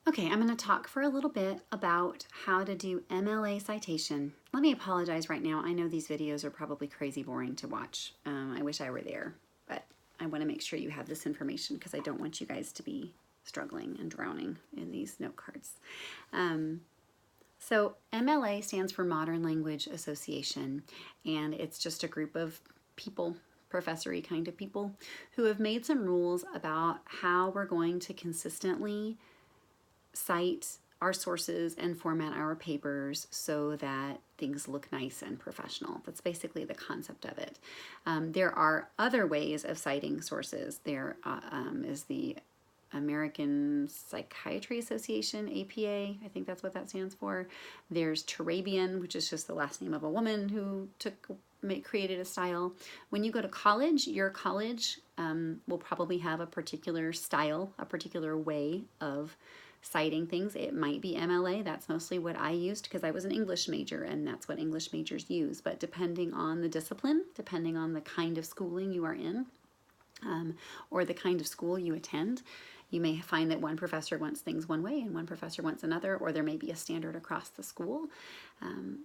Okay, I'm going to talk for a little bit about how to do MLA citation. Let me apologize right now. I know these videos are probably crazy boring to watch. I wish I were there, but I want to make sure you have this information because I don't want you guys to be struggling and drowning in these note cards. So MLA stands for Modern Language Association, and it's just a group of people, professory kind of people, who have made some rules about how we're going to consistently cite our sources and format our papers so that things look nice and professional. That's basically the concept of it. There are other ways of citing sources. There is the American Psychiatry Association, APA, I think that's what that stands for. There's Turabian, which is just the last name of a woman who created a style. When you go to college, your college will probably have a particular style, a particular way of citing things. It might be MLA. That's mostly what I used because I was an English major and that's what English majors use. But depending on the discipline, depending on the kind of schooling you are in, or the kind of school you attend, you may find that one professor wants things one way and one professor wants another, or there may be a standard across the school.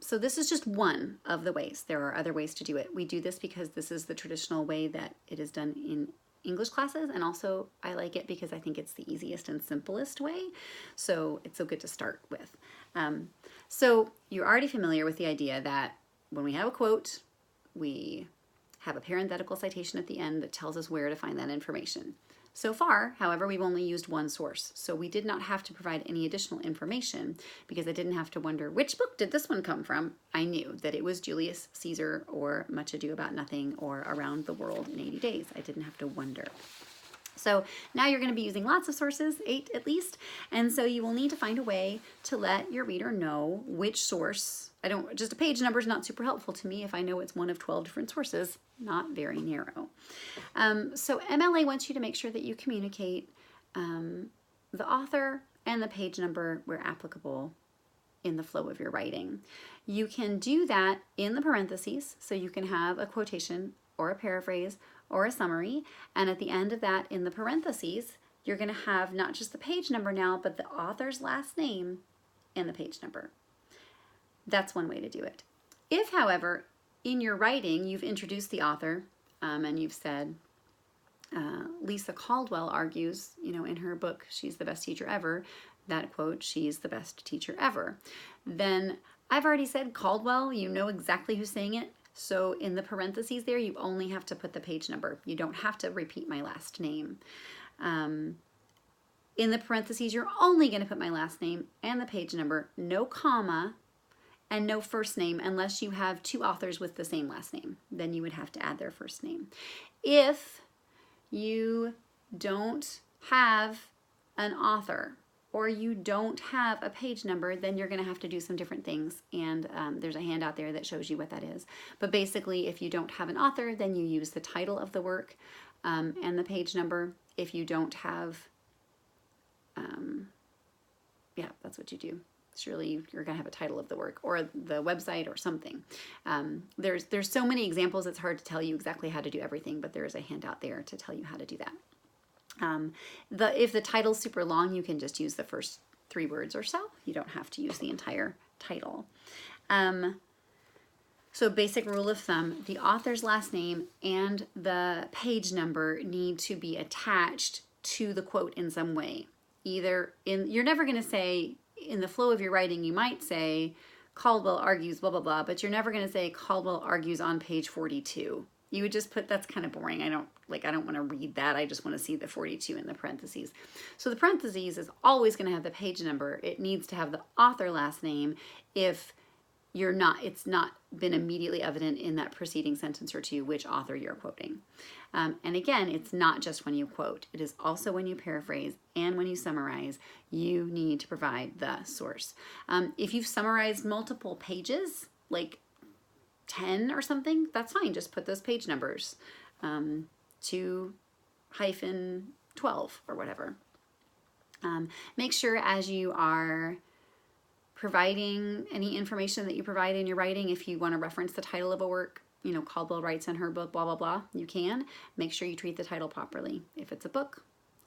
So this is just one of the ways. There are other ways to do it. We do this because this is the traditional way that it is done in English classes, and also I like it because I think it's the easiest and simplest way, so it's so good to start with. So you're already familiar with the idea that when we have a quote, we have a parenthetical citation at the end that tells us where to find that information. So far, however, we've only used one source, so we did not have to provide any additional information because I didn't have to wonder, which book did this one come from? I knew that it was Julius Caesar or Much Ado About Nothing or Around the World in 80 Days. I didn't have to wonder. So now you're going to be using lots of sources, 8 at least, and so you will need to find a way to let your reader know which source. Just a page number is not super helpful to me if I know it's one of 12 different sources, not very narrow. So MLA wants you to make sure that you communicate the author and the page number where applicable in the flow of your writing. You can do that in the parentheses, so you can have a quotation or a paraphrase or a summary, and at the end of that in the parentheses, you're going to have not just the page number now, but the author's last name and the page number. That's one way to do it. If, however, in your writing you've introduced the author and you've said, Lisa Caldwell argues, in her book, She's the Best Teacher Ever, that quote, she's the best teacher ever, then I've already said Caldwell, you know exactly who's saying it. So in the parentheses there, you only have to put the page number. You don't have to repeat my last name. In the parentheses, you're only going to put my last name and the page number, no comma, and no first name unless you have two authors with the same last name. Then you would have to add their first name. If you don't have an author or you don't have a page number, then you're going to have to do some different things. And there's a handout there that shows you what that is. But basically, if you don't have an author, then you use the title of the work and the page number. If you don't have, that's what you do. Surely you're going to have a title of the work or the website or something. There's so many examples, it's hard to tell you exactly how to do everything, but there is a handout there to tell you how to do that. If the title's super long, you can just use the first 3 words or so. You don't have to use the entire title. So basic rule of thumb, the author's last name and the page number need to be attached to the quote in some way. You're never going to say, in the flow of your writing, you might say Caldwell argues blah, blah, blah, but you're never going to say Caldwell argues on page 42. You would just put, that's kind of boring. I don't want to read that. I just want to see the 42 in the parentheses. So the parentheses is always going to have the page number. It needs to have the author last name if it's not been immediately evident in that preceding sentence or two which author you're quoting. And again, it's not just when you quote. It is also when you paraphrase and when you summarize, you need to provide the source. If you've summarized multiple pages, like 10 or something, that's fine. Just put those page numbers, 2-12 or whatever. Make sure as you are providing any information that you provide in your writing, if you want to reference the title of a work, Caldwell writes in her book, blah, blah, blah, you can. Make sure you treat the title properly. If it's a book,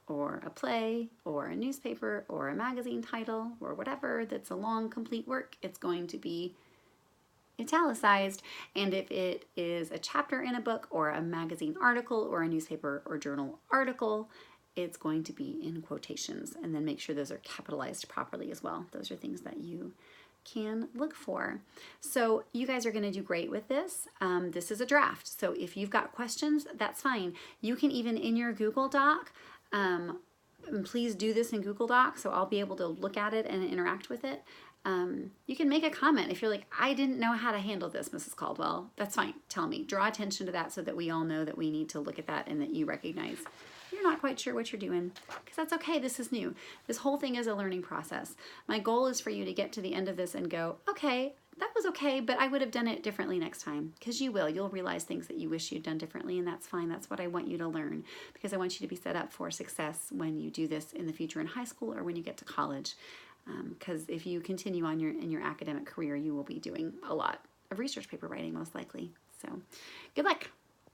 or a play or a newspaper or a magazine title or whatever that's a long, complete work, it's going to be italicized. And if it is a chapter in a book or a magazine article or a newspaper or journal article, it's going to be in quotations. And then make sure those are capitalized properly as well. Those are things that you can look for. So you guys are going to do great with this. This is a draft. So if you've got questions, that's fine. You can even in your Google Doc, and please do this in Google Doc so I'll be able to look at it and interact with it. You can make a comment if you're like, I didn't know how to handle this, Mrs. Caldwell. That's fine. Tell me. Draw attention to that so that we all know that we need to look at that and that you recognize you're not quite sure what you're doing, because that's okay. This is new. This whole thing is a learning process. My goal is for you to get to the end of this and go, okay, that was okay, but I would have done it differently next time, because you will. You'll realize things that you wish you'd done differently, and that's fine. That's what I want you to learn, because I want you to be set up for success when you do this in the future in high school or when you get to college. Because if you continue on in your academic career, you will be doing a lot of research paper writing most likely. So good luck.